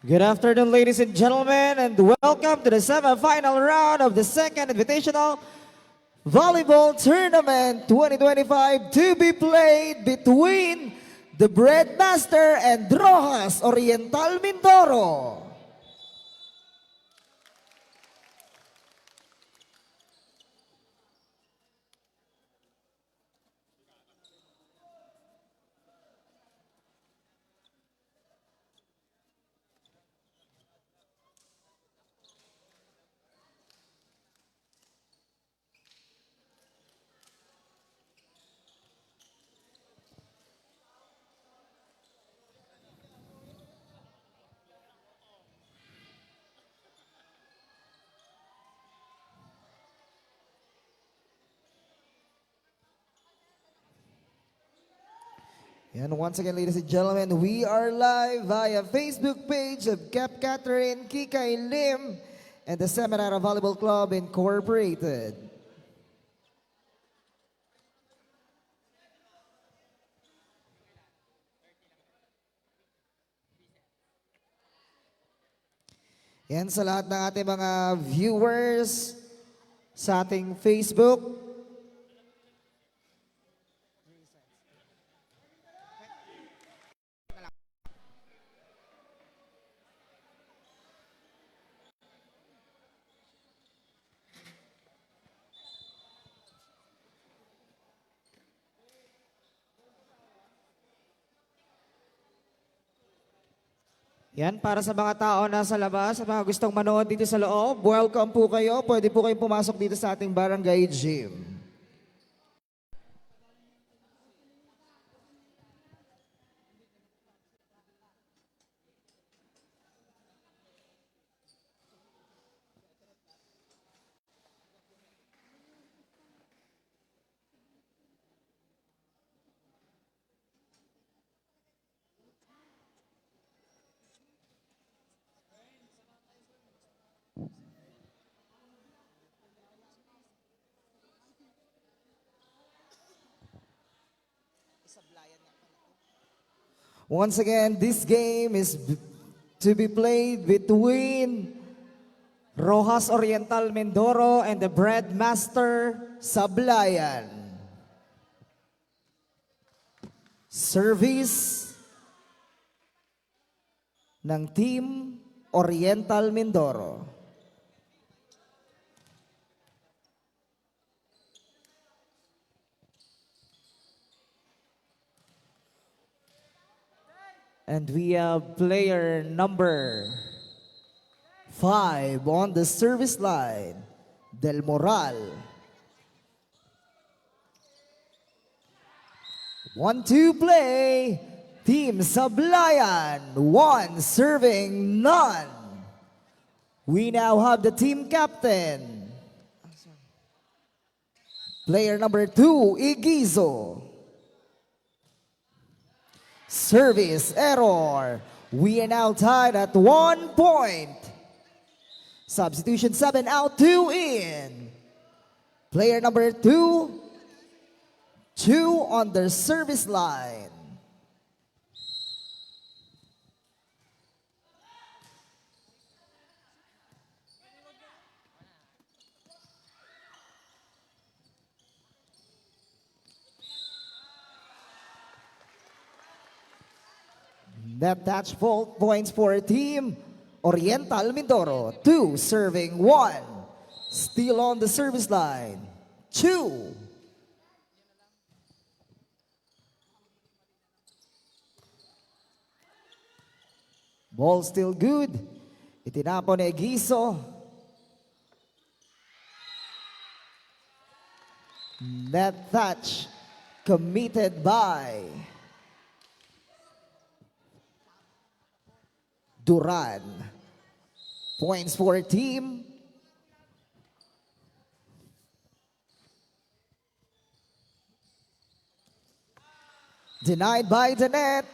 Good afternoon, ladies and gentlemen, and welcome to the semifinal round of the second Invitational Volleyball Tournament 2025 to be played between the Breadmaster and Rojas Oriental Mindoro. And once again, ladies and gentlemen, we are live via Facebook page of Cap Catherine Kikay Lim and the Seminara Volleyball Club Incorporated. Yan sa lahat ng ating mga viewers sa ating Facebook. Yan, para sa mga tao na sa labas, sa mga gustong manood dito sa loob, welcome po kayo. Pwede po kayong pumasok dito sa ating barangay gym. Once again, this game is to be played between Rojas Oriental Mindoro and the Breadmaster Sablayan. Service ng Team Oriental Mindoro. And we have player number 5 on the service line, Del Moral. 1-2 play, Team Sablayan, 1 serving none. We now have the team captain. Player number 2, Igizo. Service error. We are now tied at 1 point. Substitution 7 out, 2 in. Player number 2, 2 on the service line. That touch fault points for Team Oriental Mindoro. 2 serving 1. Still on the service line. 2. Ball still good. Itinapon ni Egiso. That touch committed by Duran. Points for team. Denied by the net.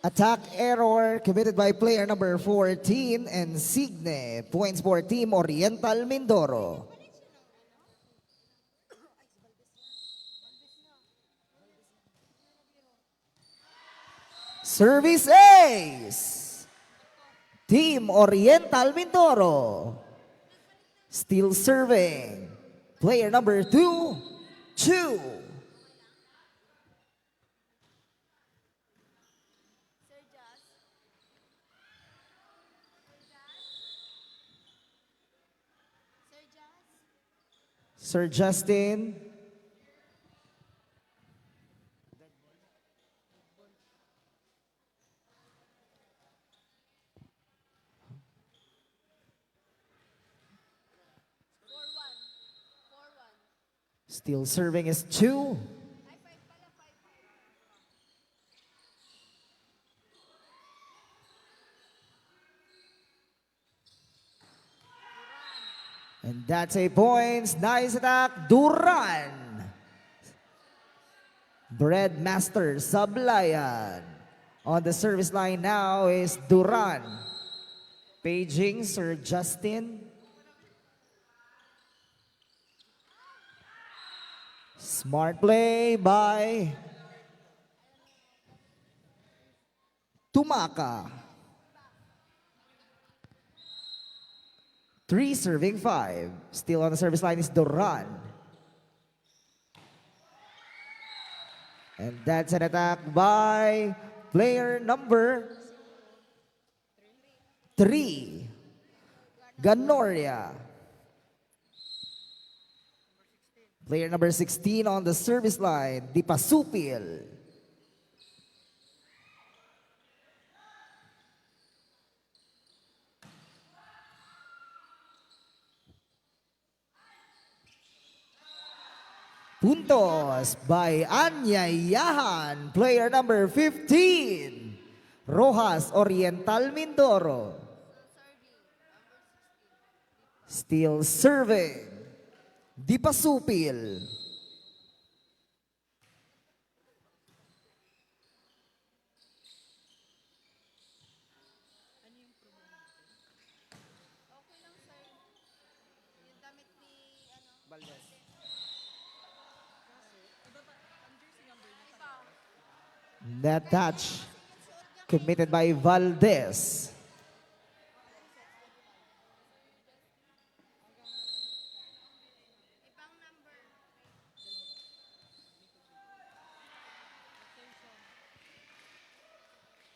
Attack error committed by player number 14 and Signe. Points for Team Oriental Mindoro. Service ace. Team Oriental Mindoro. Still serving. Player number 2. Sir Justin. Still serving is 2. And that's a points. Nice attack. Duran. Breadmaster Sablayan. On the service line now is Duran. Paging Sir Justin. Smart play by Tumaka. 3 serving 5. Still on the service line is Duran. And that's an attack by player number 3, Ganoria. Player number 16 on the service line, Dipasupil. Puntos by Anyayahan, player number 15, Rojas Oriental Mindoro. Still serving, Dipasupil. That touch committed by Valdez.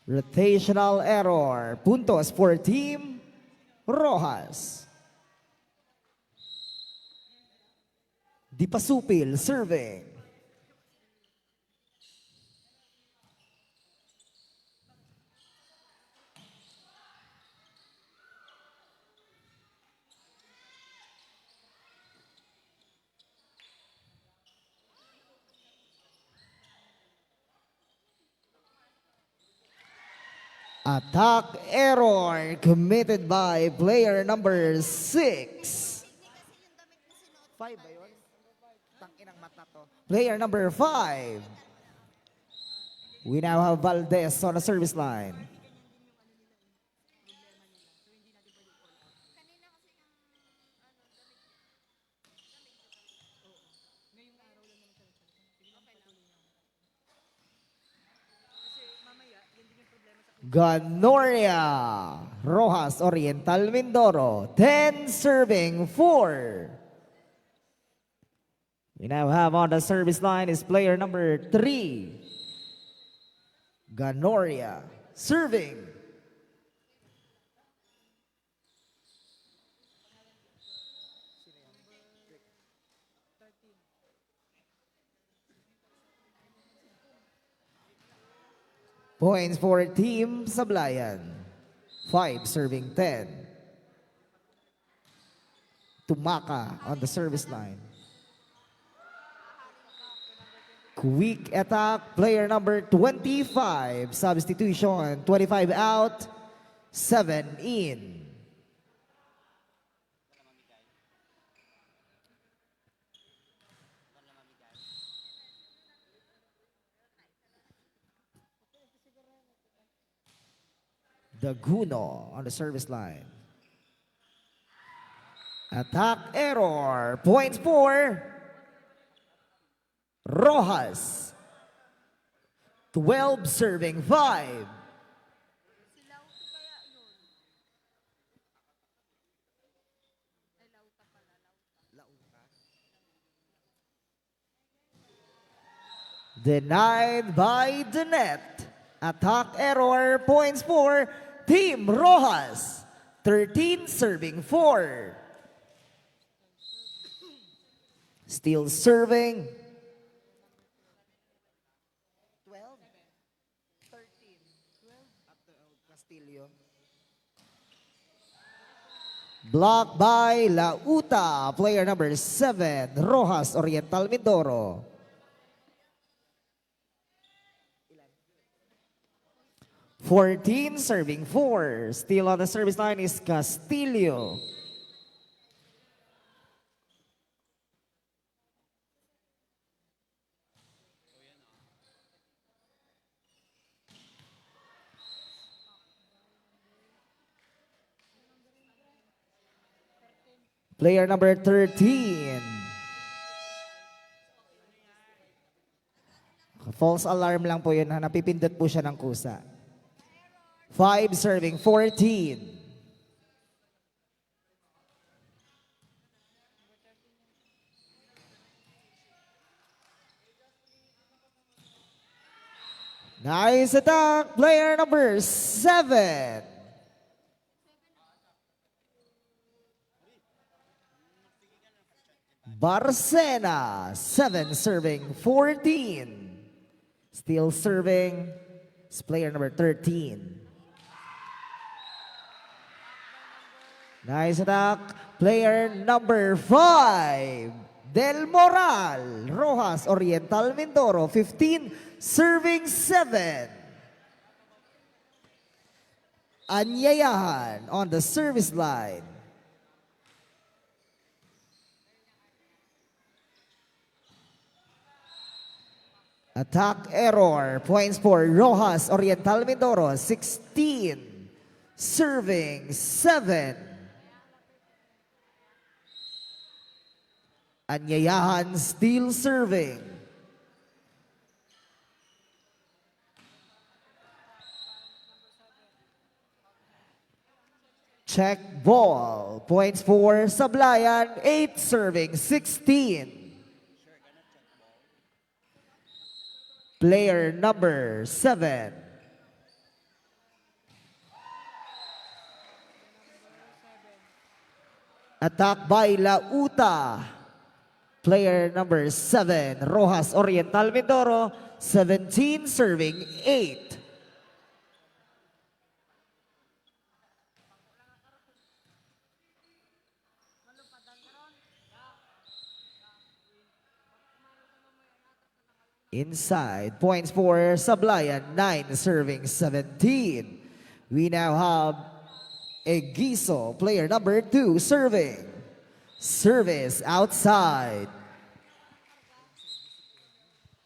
Rotational error. Puntos for Team Rojas. Dipasupil serving. Attack error committed by player number 6. 5 ba yun? Tanginang mata to. Player number 5. We now have Valdez on the service line. Ganoria, Rojas Oriental Mindoro, 10 serving 4. We now have on the service line is player number 3, Ganoria, serving. Points for Team Sablayan. 5 serving 10. Tumaka on the service line. Quick attack, player number 25. Substitution, 25 out, 7 in. Daguno on the service line. Attack error. Points for Rojas. 12 serving 5. Denied by the net. Attack error, points for Team Rojas. 13 serving 4. Still serving. 12? 13. 12 at Castillo. Blocked by Lauta, player number 7, Rojas Oriental Mindoro. 14 serving 4. Still on the service line is Castillo. Player number 13. False alarm lang po yun. Napipindot po siya ng kusa. 5 serving 14. Nice attack, player number 7. Barcena, 7 serving 14. Still serving is player number 13. Nice attack, player number 5. Del Moral, Rojas Oriental Mindoro, 15 serving 7. Anyayahan on the service line. Attack error, points for Rojas Oriental Mindoro, 16 serving 7. Anyayahan still serving. Check ball, points for Sablayan, 8 serving 16. Player number 7. Attack by Lauta. Player number 7, Rojas Oriental Mindoro, 17 serving 8. Inside, points for Sablayan, 9 serving 17. We now have Egiso, player number 2, serving. Service outside.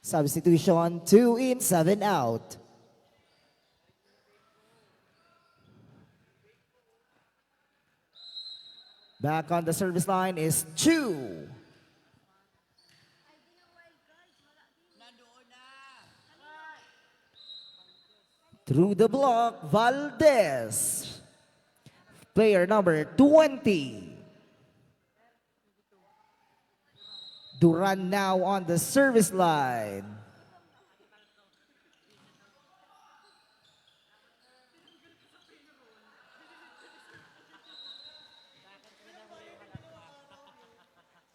Substitution, 2 in, 7 out. Back on the service line is Chu. Through the block, Valdez. Player number 20. Duran now on the service line.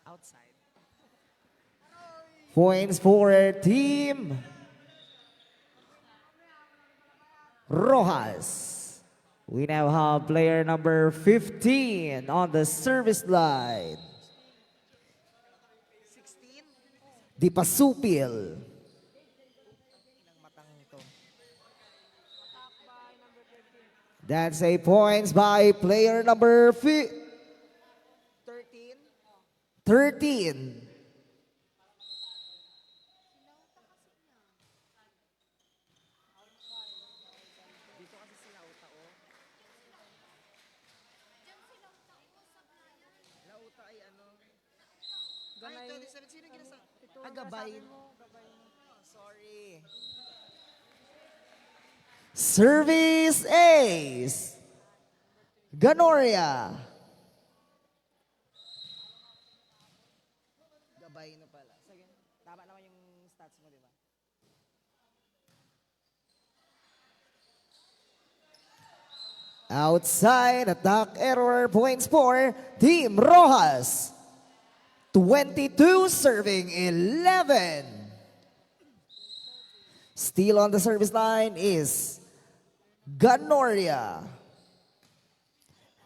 Outside. Points for Team Rojas. We now have player number 15 on the service line. Dipasupil. That's a points by player number 13. Gabay. Sorry. Service ace. Ganoria. Gabay na pala. Sige, tama naman yung stats mo, di ba? Outside, attack error, points for Team Rojas. 22 serving 11. Still on the service line is Ganoria.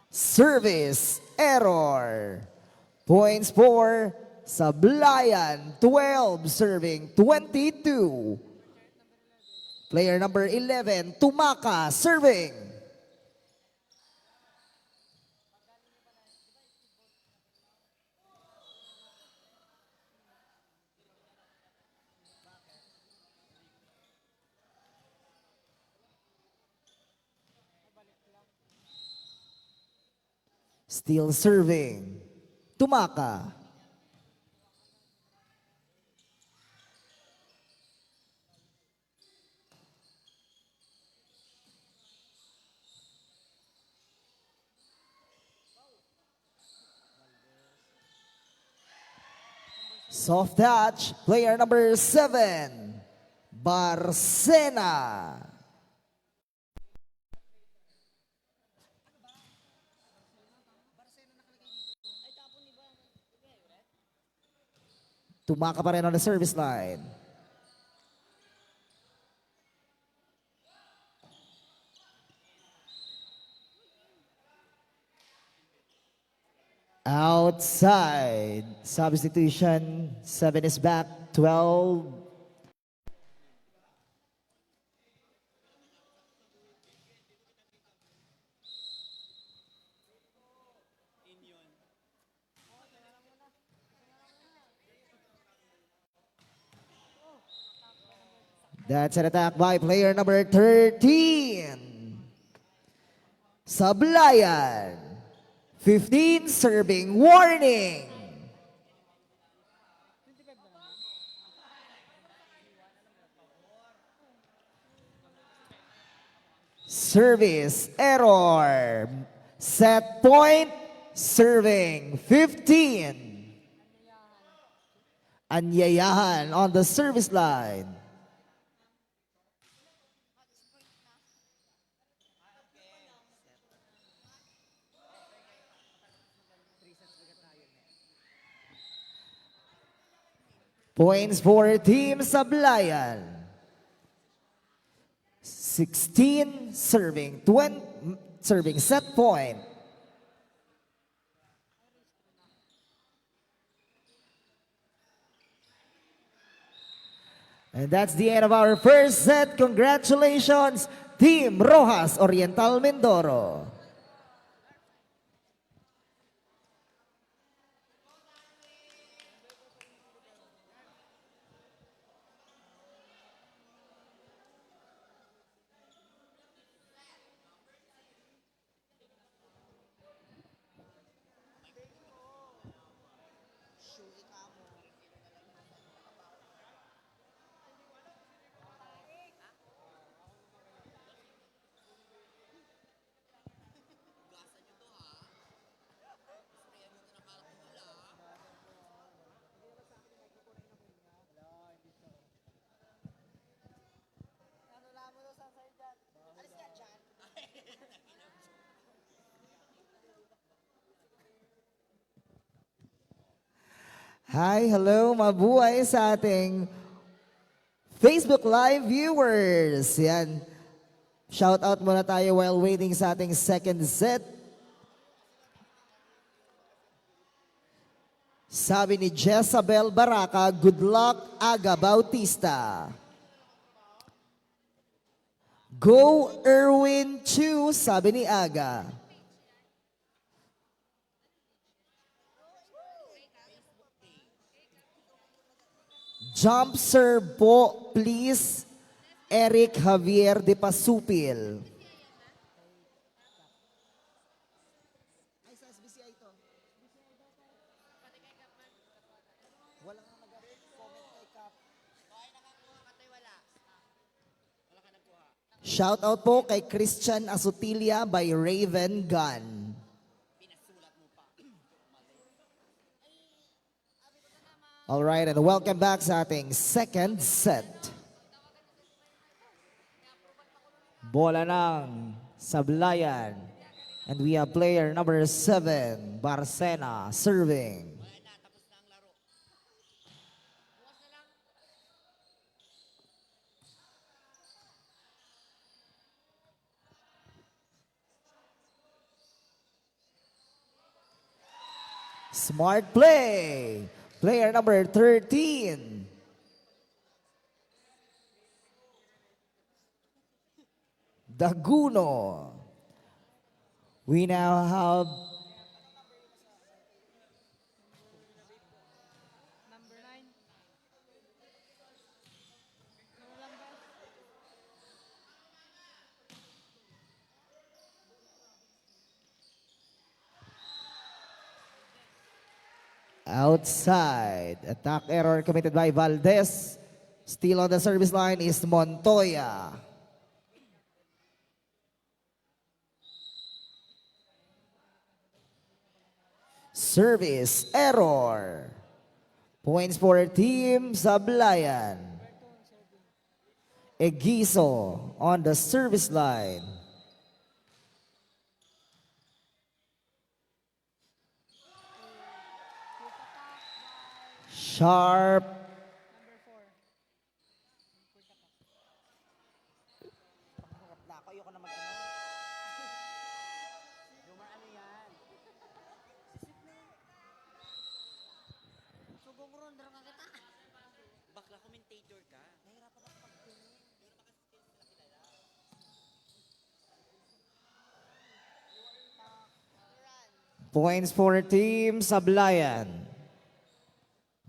Service error. Points for Sablayan, 12 serving 22. Player number 11, Tumaka, serving. Still serving, Tumaka. Soft touch, player number 7, Barcena. Tumaka pa rin on the service line. Outside. Substitution. 7 is back. 12. That's an attack by player number 13. Sablayan. 15 serving warning. Service error. Set point serving 15. Anyayahan on the service line. Points for Team Sablayan. 16 serving 20 serving set point. And that's the end of our first set. Congratulations, Team Rojas Oriental Mindoro. Hi, hello, mabuhay sa ating Facebook Live viewers. Yan. Shout out muna tayo while waiting sa ating second set. Sabi ni Jezabel Baraka, good luck, Aga Bautista. Go Erwin Chu, sabi ni Aga. Jump serve po, please. Eric Javier de Pasupil. Shout out po kay Christian Asutilia by Raven Gun. Alright, and welcome back sa ating second set. Bola ng Sablayan. And we have player number 7, Barcena, serving. Smart play. Player number 13. Daguno. We now have outside. Attack error committed by Valdez. Still on the service line is Montoya. Service error. Points for Team Sablayan. Egiso on the service line. Sharp. Bakla commentator ka. Points for Team Sablayan.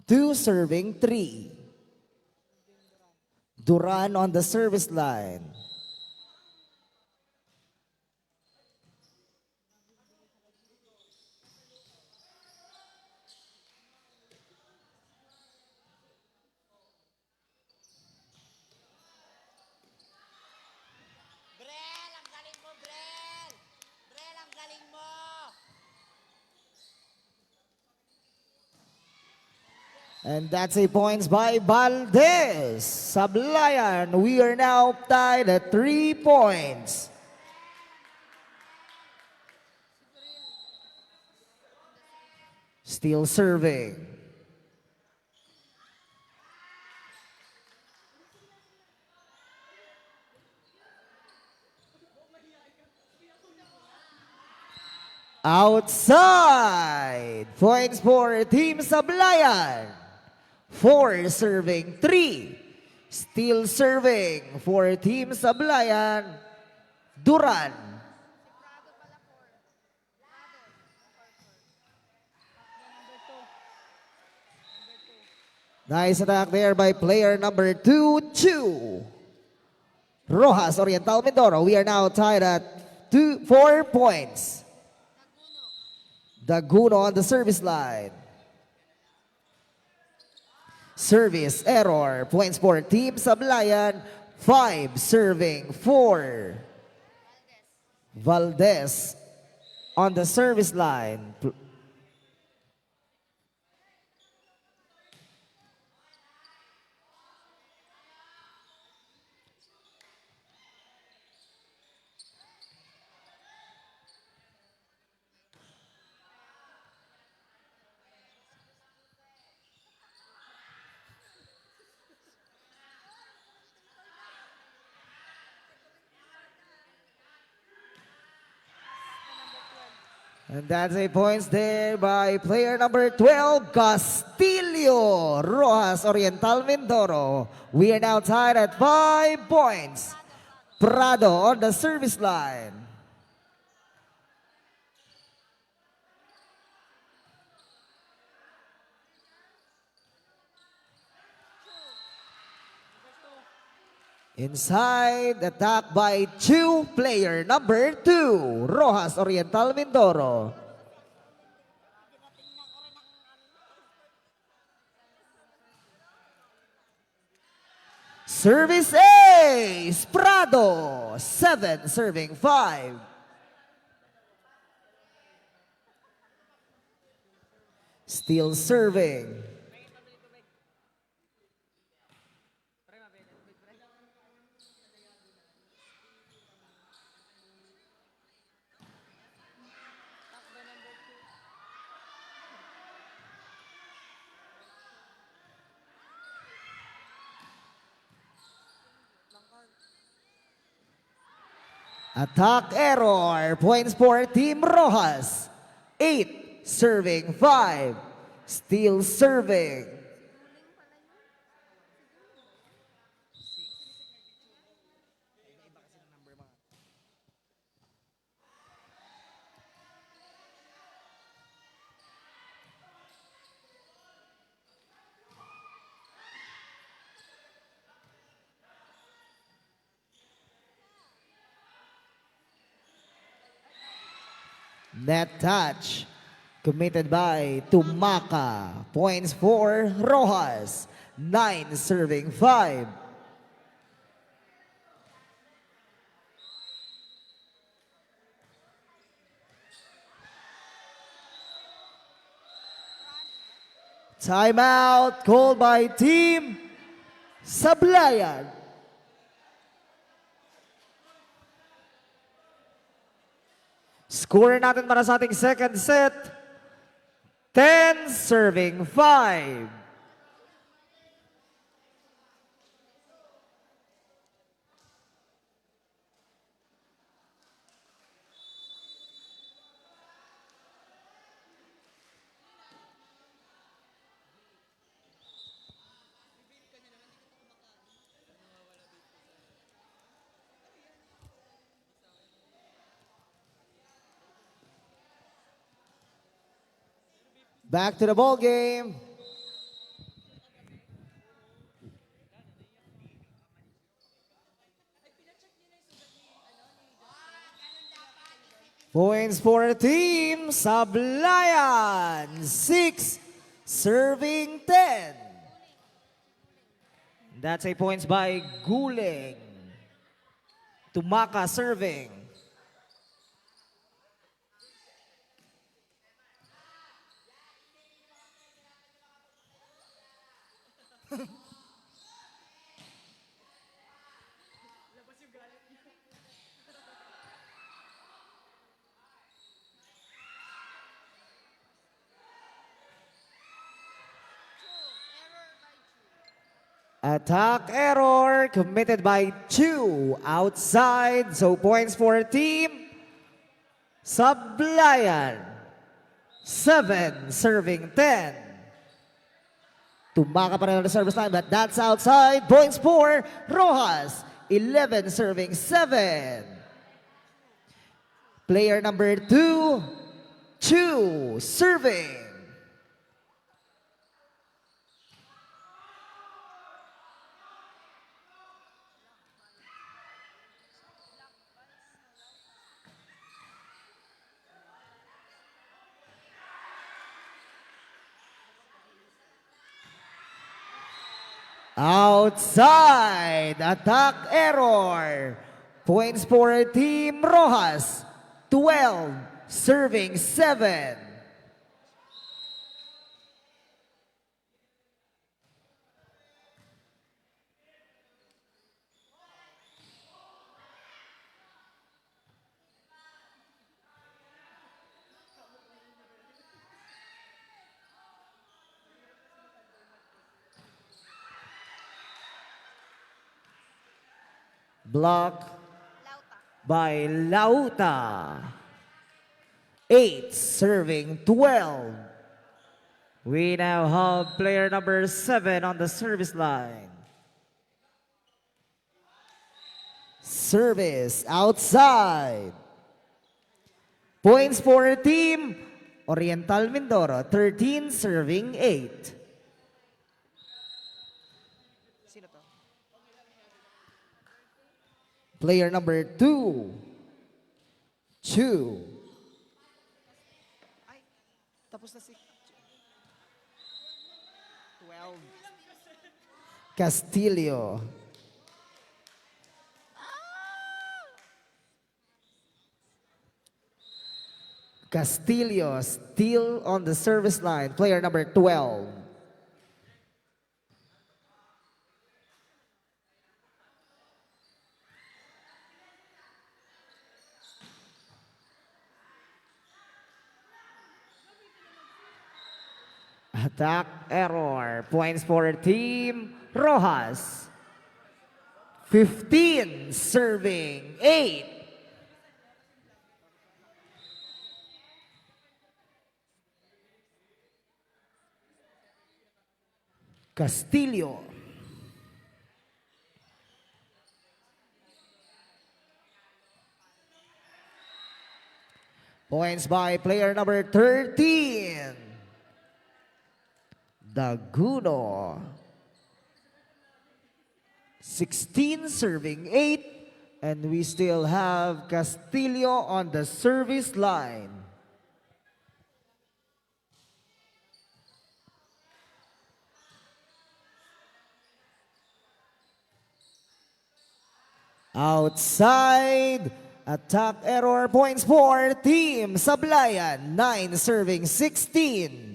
2 serving 3. Duran on the service line. Brel, ang galing mo, Brel! Brel, ang galing mo! And that's a points by Valdez. Sablayan, we are now tied at 3 points. Still serving. Outside. Points for Team Sablayan. 4 serving 3. Still serving for Team Sablayan. Duran. Nice attack there by player number 2, Chu. Rojas, Oriental Mindoro. We are now tied at 4 points. Daguno on the service line. Service error. Points for Team Sablayan. 5 serving 4. Valdez on the service line. And that's a points there by player number 12, Castillo. Rojas, Oriental Mindoro. We are now tied at 5 points. Prado on the service line. Inside, attack by Chu, player number 2, Rojas, Oriental Mindoro. Service ace, Prado, 7 serving 5. Still serving. Attack error. Points for Team Rojas. 8 serving 5. Still serving. Net touch committed by Tumaka. Points for Rojas. 9 serving 5. Timeout called by Team Sablayan. Score natin para sa ating second set. 10 serving 5. Back to the ball game. Points for Team Sablayan. 6 serving 10. That's a points by Guling. Tumaka serving. Attack error committed by 2 outside. So points for Team Sablayan. 7 serving 10. Tumaka pa rin on the service line, but that's outside. Points for Rojas. 11 serving 7. Player number 2, 2 serving. Outside. Attack error. Points for Team Rojas. 12 serving 7. Block by Lauta. 8 serving 12. We now have player number 7 on the service line. Service outside. Points for Team Oriental Mindoro. 13 serving 8. Player number 2. 2. Ay, tapos na si 12. Castillo. Castillo still on the service line. Player number 12. Attack error. Points for Team Rojas. 15 serving 8. Castillo. Points by player number 13. Daguno. 16 serving 8. And we still have Castillo on the service line. Outside, attack error, points for Team Sablayan, 9 serving 16.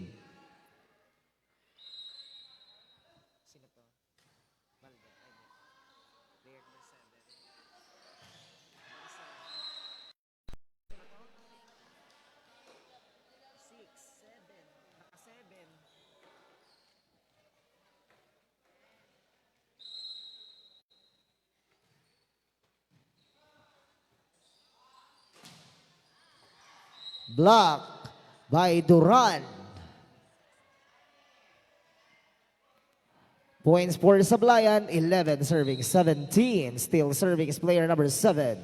Blocked by Duran. Points for Sablayan, 11 serving 17. Still serving is player number 7.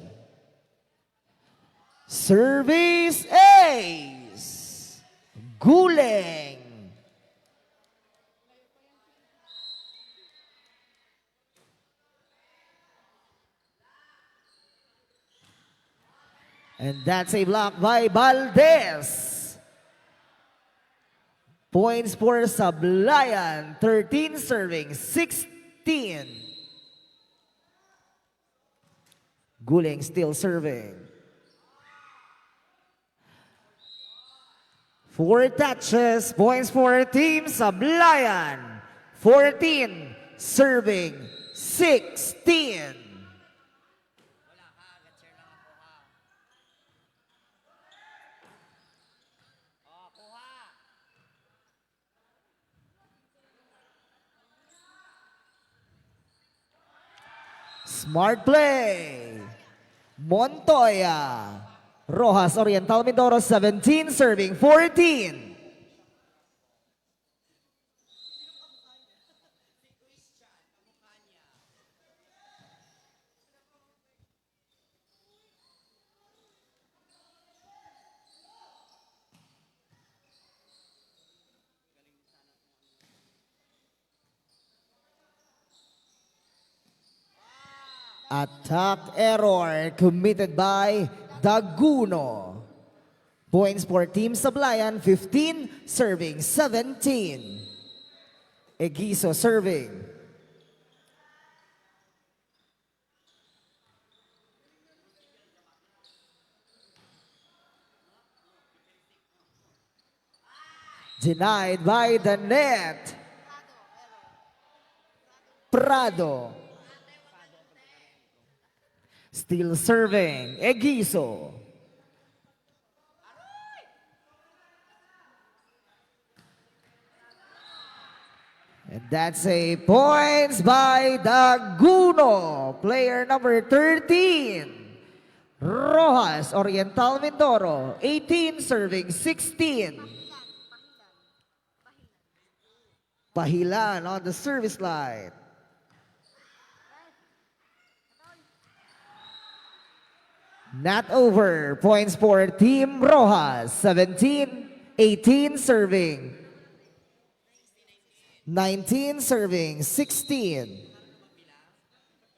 Service ace! Guling! And that's a block by Valdez. Points for Sablayan, 13 serving 16. Guling still serving. 4 touches, points for Team Sablayan, 14 serving 16. Smart play. Montoya. Rojas Oriental Mindoro 17 serving 14. Attack error committed by Daguno. Points for Team Sablayan, 15 serving 17. Egiso serving. Denied by the net. Prado. Still serving, Egiso. And that's a points by Daguno, player number 13. Rojas, Oriental Mindoro, 18 serving 16. Pahilan on the service line. Not over. Points for Team Rojas. 17-18 serving. 19 serving. 16.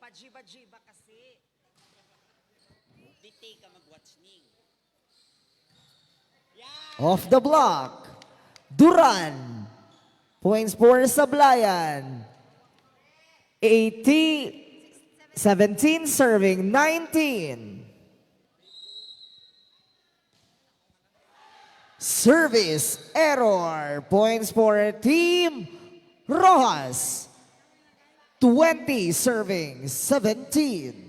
Pajiba-jiba kasi. Diti ka mag-watch ning. Off the block. Duran. Points for Sablayan. 17 serving. 19. Service error. Points for Team Rojas. 20 serving 17.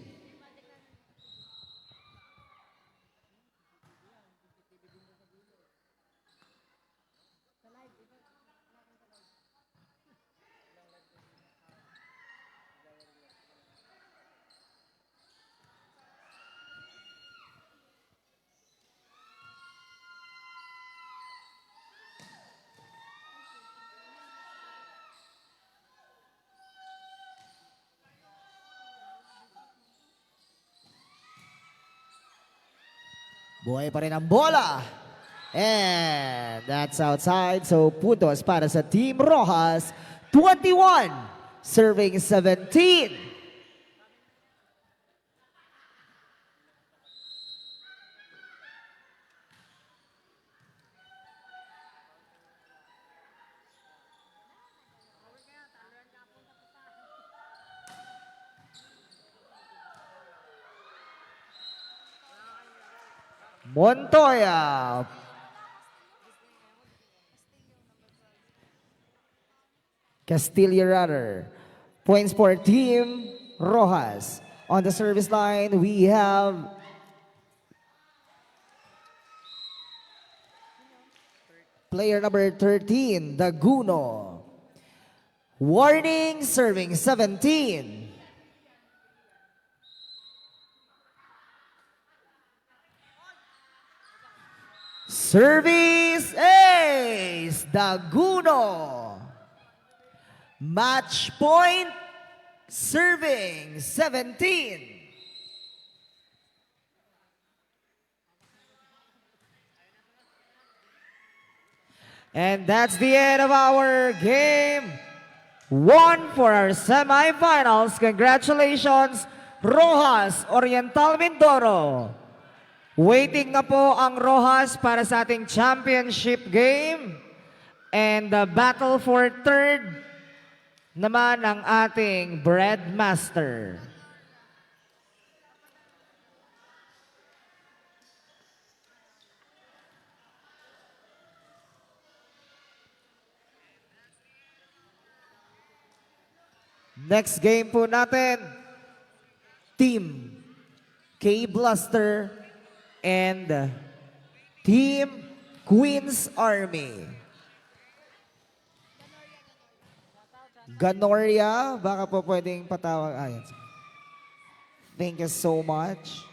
Buhay pa rin ang bola. And that's outside. So puntos para sa Team Rojas. 21 serving 17. Montoya. Castillo rather. Points for Team Rojas. On the service line, we have player number 13, Daguno. Warning, serving 17. Service ace, Daguno. Match point, serving 17. And that's the end of our game. One for our semifinals. Congratulations, Rojas Oriental Mindoro. Waiting na po ang Rojas para sa ating championship game. And the battle for third naman ang ating Breadmaster. Next game po natin, Team K-Blaster and Team Queen's Army. Ganoria, baka po pwedeng patawag. Ayan. Thank you so much.